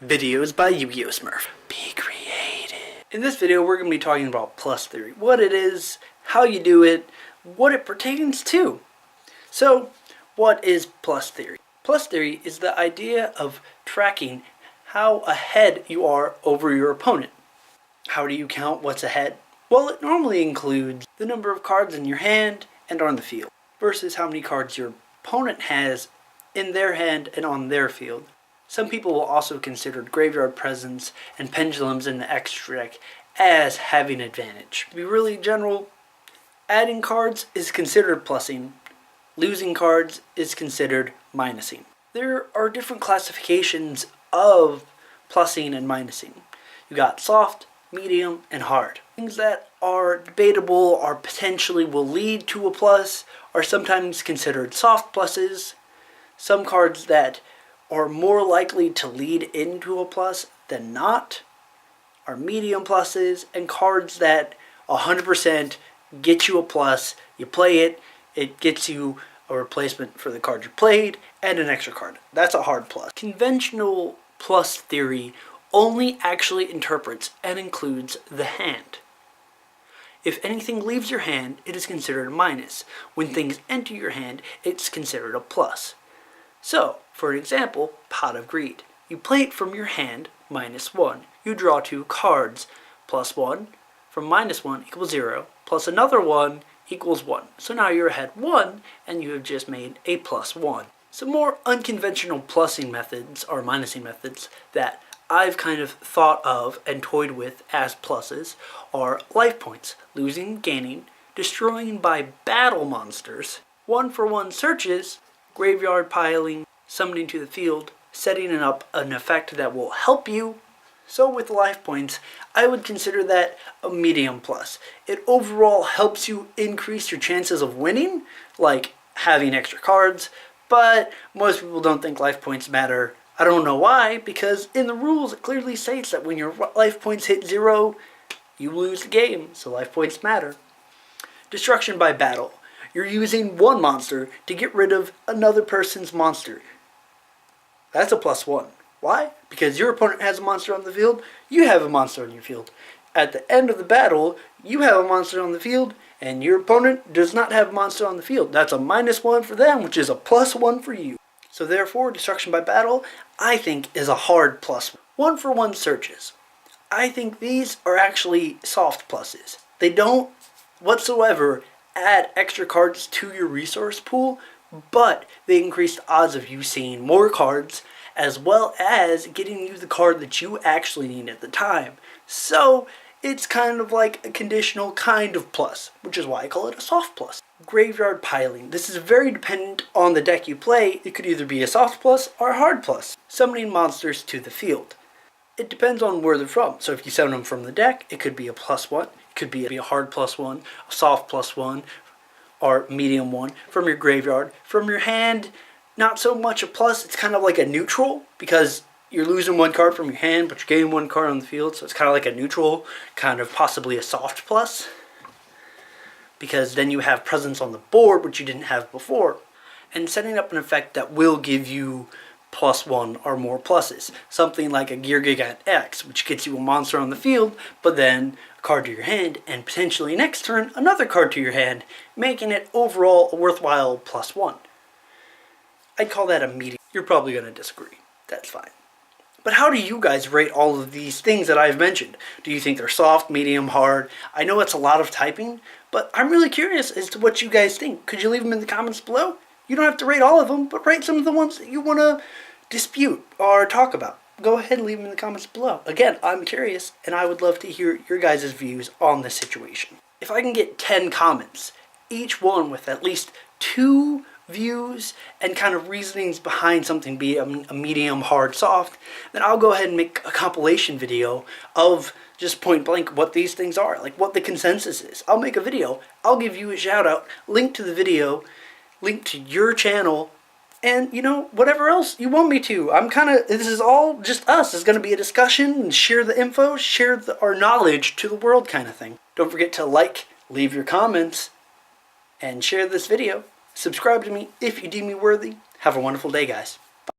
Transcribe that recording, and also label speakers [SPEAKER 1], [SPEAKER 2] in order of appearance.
[SPEAKER 1] Videos by YGOSmurf. Be creative. In this video, we're going to be talking about plus theory. What it is, how you do it, what it pertains to. So, what is plus theory? Plus theory is the idea of tracking how ahead you are over your opponent. How do you count what's ahead? Well, it normally includes the number of cards in your hand and on the field, versus how many cards your opponent has in their hand and on their field. Some people will also consider graveyard presence and pendulums in the extra deck as having advantage. To be really general, adding cards is considered plussing, losing cards is considered minusing. There are different classifications of plussing and minusing. You got soft, medium, and hard. Things that are debatable or potentially will lead to a plus are sometimes considered soft pluses. Some cards that are more likely to lead into a plus than not are medium pluses, and cards that 100% get you a plus. You play it, it gets you a replacement for the card you played and an extra card. That's a hard plus. Conventional plus theory only actually interprets and includes the hand. If anything leaves your hand, it is considered a minus. When things enter your hand, it's considered a plus. So, for an example, Pot of Greed. You play it from your hand, -1. You draw 2 cards, +1, from -1 equals 0, plus another 1 equals 1. So now you're ahead 1, and you have just made a +1. Some more unconventional plussing methods, or minusing methods, that I've kind of thought of and toyed with as pluses are life points, losing, gaining, destroying by battle monsters, 1-for-1 searches, graveyard piling, summoning to the field, setting up an effect that will help you. So with life points, I would consider that a medium plus. It overall helps you increase your chances of winning, like having extra cards, but most people don't think life points matter. I don't know why, because in the rules it clearly states that when your life points hit 0, you lose the game, so life points matter. Destruction by battle. You're using one monster to get rid of another person's monster. That's a +1. Why? Because your opponent has a monster on the field, you have a monster on your field. At the end of the battle, you have a monster on the field, and your opponent does not have a monster on the field. That's a -1 for them, which is a +1 for you. So therefore, destruction by battle, I think, is a hard plus. 1-for-1 searches. I think these are actually soft pluses. They don't whatsoever add extra cards to your resource pool, but they increase the odds of you seeing more cards, as well as getting you the card that you actually need at the time. So it's kind of like a conditional kind of plus, which is why I call it a soft plus. Graveyard piling. This is very dependent on the deck you play. It could either be a soft plus or a hard plus. Summoning monsters to the field. It depends on where they're from. So if you summon them from the deck, it could be a +1. Could be a hard +1, a soft +1, or medium 1 from your graveyard. From your hand, not so much a plus. It's kind of like a neutral, because you're losing 1 card from your hand, but you're gaining 1 card on the field, so it's kind of like a neutral, kind of possibly a soft plus, because then you have presence on the board, which you didn't have before, and setting up an effect that will give you +1 or more pluses. Something like a Gear Gigant X, which gets you a monster on the field, but then a card to your hand, and potentially next turn, another card to your hand, making it overall a worthwhile +1. I'd call that a medium. You're probably going to disagree. That's fine. But how do you guys rate all of these things that I've mentioned? Do you think they're soft, medium, hard? I know it's a lot of typing, but I'm really curious as to what you guys think. Could you leave them in the comments below? You don't have to rate all of them, but rate some of the ones that you want to dispute or talk about. Go ahead and leave them in the comments below. Again, I'm curious, and I would love to hear your guys' views on this situation. If I can get 10 comments, each one with at least 2 views and kind of reasonings behind something, be it a medium, hard, soft, then I'll go ahead and make a compilation video of just point blank what these things are, like what the consensus is. I'll make a video, I'll give you a shout out, link to the video, link to your channel, and, you know, whatever else you want me to. This is all just us. It's going to be a discussion and share the info, share our knowledge to the world kind of thing. Don't forget to like, leave your comments, and share this video. Subscribe to me if you deem me worthy. Have a wonderful day, guys.